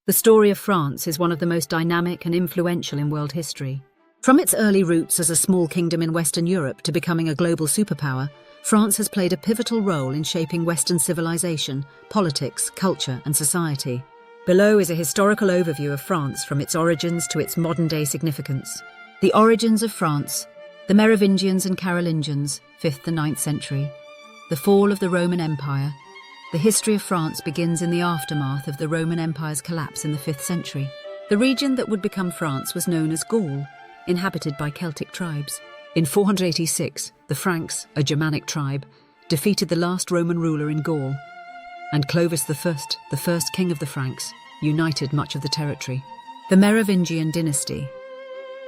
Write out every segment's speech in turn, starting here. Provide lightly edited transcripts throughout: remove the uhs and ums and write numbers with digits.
The story of France is one of the most dynamic and influential in world history. From its early roots as a small kingdom in Western Europe to becoming a global superpower, France has played a pivotal role in shaping Western civilization, politics, culture, and society. Below is a historical overview of France from its origins to its modern-day significance. The origins of France: the Merovingians and Carolingians, 5th to 9th century. The fall of the Roman Empire. The history of France begins in the aftermath of the Roman Empire's collapse in the 5th century. The region that would become France was known as Gaul, inhabited by Celtic tribes. In 486, the Franks, a Germanic tribe, defeated the last Roman ruler in Gaul, and Clovis I, the first king of the Franks, united much of the territory. The Merovingian Dynasty.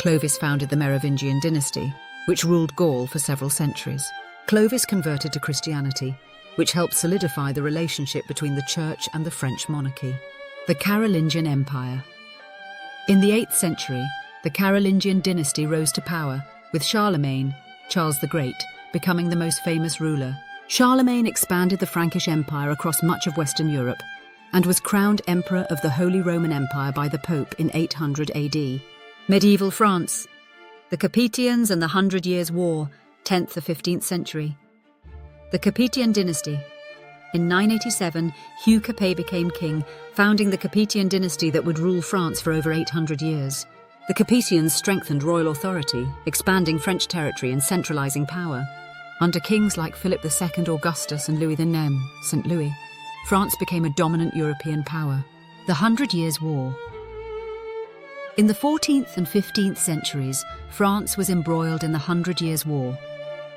Clovis founded the Merovingian Dynasty, which ruled Gaul for several centuries. Clovis converted to Christianity, which helped solidify the relationship between the Church and the French monarchy. The Carolingian Empire. In the 8th century, the Carolingian dynasty rose to power, with Charlemagne, Charles the Great, becoming the most famous ruler. Charlemagne expanded the Frankish Empire across much of Western Europe and was crowned Emperor of the Holy Roman Empire by the Pope in 800 AD. Medieval France. The Capetians and the 100 Years' War, 10th to 15th century. The Capetian dynasty. In 987, Hugh Capet became king, founding the Capetian dynasty that would rule France for over 800 years. The Capetians strengthened royal authority, expanding French territory and centralizing power. Under kings like Philip II Augustus and Louis IX, St. Louis, France became a dominant European power. The 100 Years' War. In the 14th and 15th centuries, France was embroiled in the 100 Years' War,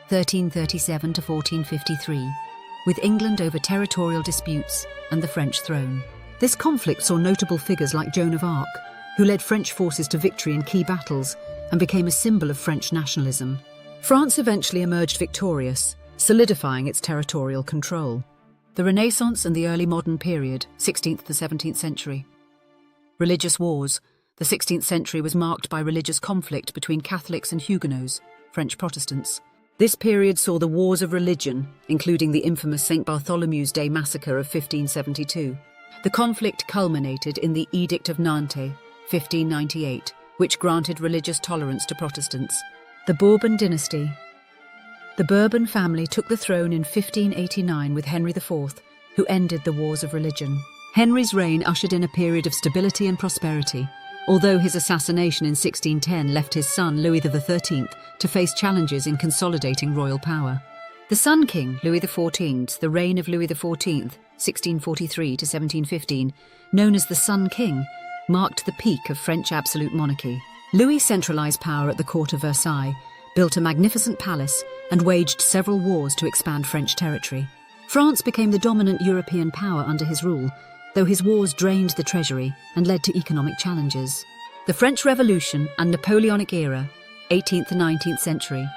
1337 to 1453, with England over territorial disputes and the French throne. This conflict saw notable figures like Joan of Arc, who led French forces to victory in key battles and became a symbol of French nationalism. France eventually emerged victorious, solidifying its territorial control. The Renaissance and the early modern period, 16th to 17th century. Religious wars. The 16th century was marked by religious conflict between Catholics and Huguenots, French Protestants. This period saw the wars of religion, including the infamous St. Bartholomew's Day massacre of 1572. The conflict culminated in the Edict of Nantes, 1598, which granted religious tolerance to Protestants. The Bourbon dynasty. The Bourbon family took the throne in 1589 with Henry IV, who ended the wars of religion. Henry's reign ushered in a period of stability and prosperity, although his assassination in 1610 left his son Louis XIII to face challenges in consolidating royal power. The Sun King, Louis XIV, the reign of Louis XIV, 1643 to 1715, known as the Sun King, marked the peak of French absolute monarchy. Louis centralized power at the court of Versailles, built a magnificent palace, and waged several wars to expand French territory. France became the dominant European power under his rule, though his wars drained the treasury and led to economic challenges. The French Revolution and Napoleonic era, 18th to 19th century.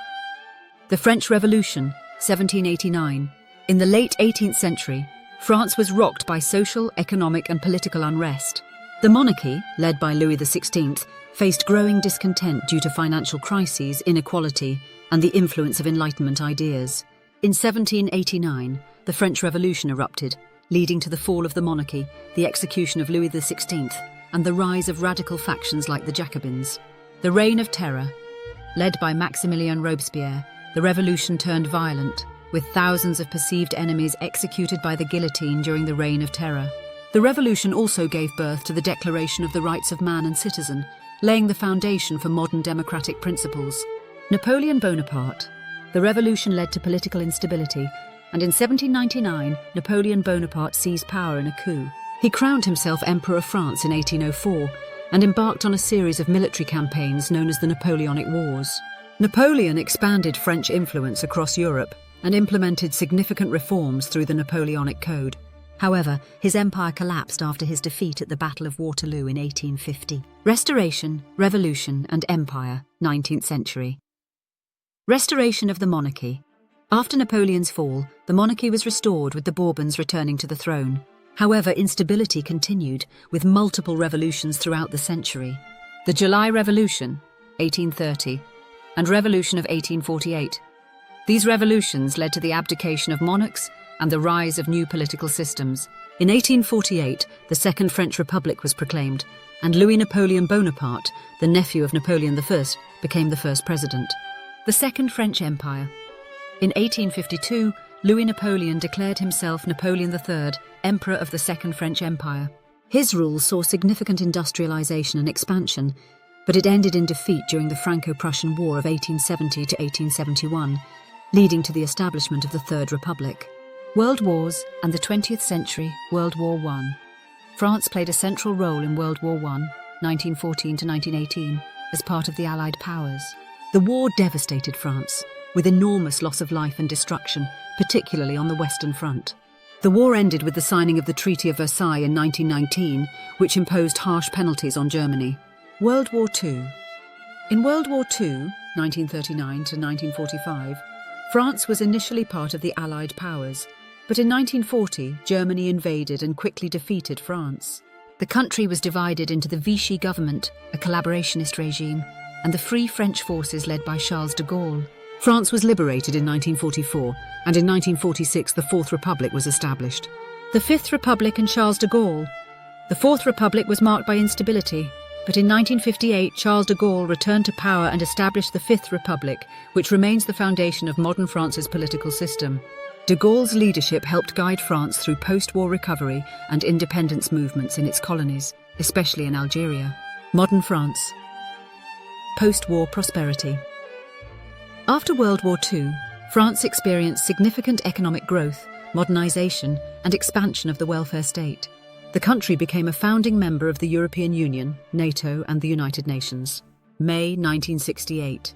The French Revolution, 1789. In the late 18th century, France was rocked by social, economic, and political unrest. The monarchy, led by Louis XVI, faced growing discontent due to financial crises, inequality, and the influence of Enlightenment ideas. In 1789, the French Revolution erupted, leading to the fall of the monarchy, the execution of Louis XVI, and the rise of radical factions like the Jacobins. The Reign of Terror. Led by Maximilien Robespierre, the revolution turned violent, with thousands of perceived enemies executed by the guillotine during the Reign of Terror. The revolution also gave birth to the Declaration of the Rights of Man and Citizen, laying the foundation for modern democratic principles. Napoleon Bonaparte. The revolution led to political instability, and in 1799, Napoleon Bonaparte seized power in a coup. He crowned himself Emperor of France in 1804 and embarked on a series of military campaigns known as the Napoleonic Wars. Napoleon expanded French influence across Europe and implemented significant reforms through the Napoleonic Code. However, his empire collapsed after his defeat at the Battle of Waterloo in 1850. Restoration, Revolution, and Empire, 19th century. Restoration of the monarchy. After Napoleon's fall, the monarchy was restored with the Bourbons returning to the throne. However, instability continued, with multiple revolutions throughout the century. The July Revolution, 1830, and Revolution of 1848. These revolutions led to the abdication of monarchs and the rise of new political systems. In 1848, the Second French Republic was proclaimed, and Louis-Napoleon Bonaparte, the nephew of Napoleon I, became the first president. The Second French Empire. In 1852, Louis Napoleon declared himself Napoleon III, Emperor of the Second French Empire. His rule saw significant industrialization and expansion, but it ended in defeat during the Franco-Prussian War of 1870 to 1871, leading to the establishment of the Third Republic. World Wars and the 20th century, World War I. France played a central role in World War I, 1914 to 1918, as part of the Allied powers. The war devastated France, with enormous loss of life and destruction, particularly on the Western Front. The war ended with the signing of the Treaty of Versailles in 1919, which imposed harsh penalties on Germany. World War II. In World War II, 1939 to 1945, France was initially part of the Allied powers, but in 1940, Germany invaded and quickly defeated France. The country was divided into the Vichy government, a collaborationist regime, and the Free French forces led by Charles de Gaulle. France was liberated in 1944, and in 1946 the Fourth Republic was established. The Fifth Republic and Charles de Gaulle. The Fourth Republic was marked by instability, but in 1958 Charles de Gaulle returned to power and established the Fifth Republic, which remains the foundation of modern France's political system. De Gaulle's leadership helped guide France through post-war recovery and independence movements in its colonies, especially in Algeria. Modern France. Post-war prosperity. After World War II, France experienced significant economic growth, modernization, and expansion of the welfare state. The country became a founding member of the European Union, NATO, and the United Nations. May 1968.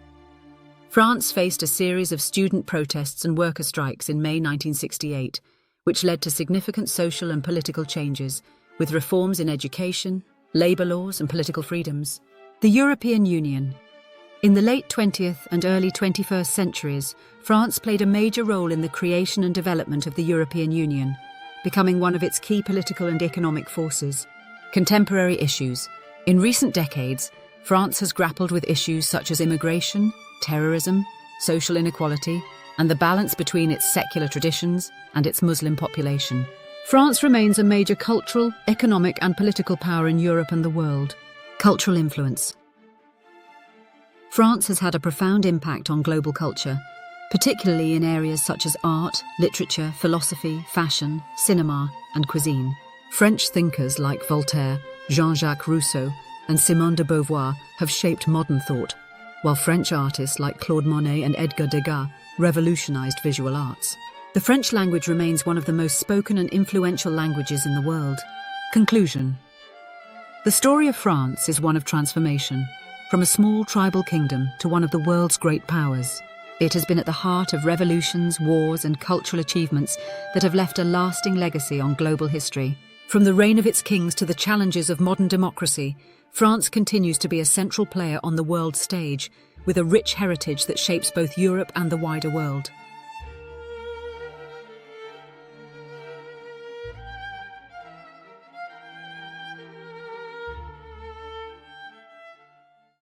France faced a series of student protests and worker strikes in May 1968, which led to significant social and political changes, with reforms in education, labour laws, and political freedoms. The European Union. In the late 20th and early 21st centuries, France played a major role in the creation and development of the European Union, becoming one of its key political and economic forces. Contemporary issues. In recent decades, France has grappled with issues such as immigration, terrorism, social inequality, and the balance between its secular traditions and its Muslim population. France remains a major cultural, economic, and political power in Europe and the world. Cultural influence. France has had a profound impact on global culture, particularly in areas such as art, literature, philosophy, fashion, cinema, and cuisine. French thinkers like Voltaire, Jean-Jacques Rousseau, and Simone de Beauvoir have shaped modern thought, while French artists like Claude Monet and Edgar Degas revolutionized visual arts. The French language remains one of the most spoken and influential languages in the world. Conclusion. The story of France is one of transformation, from a small tribal kingdom to one of the world's great powers. It has been at the heart of revolutions, wars, and cultural achievements that have left a lasting legacy on global history. From the reign of its kings to the challenges of modern democracy, France continues to be a central player on the world stage, with a rich heritage that shapes both Europe and the wider world.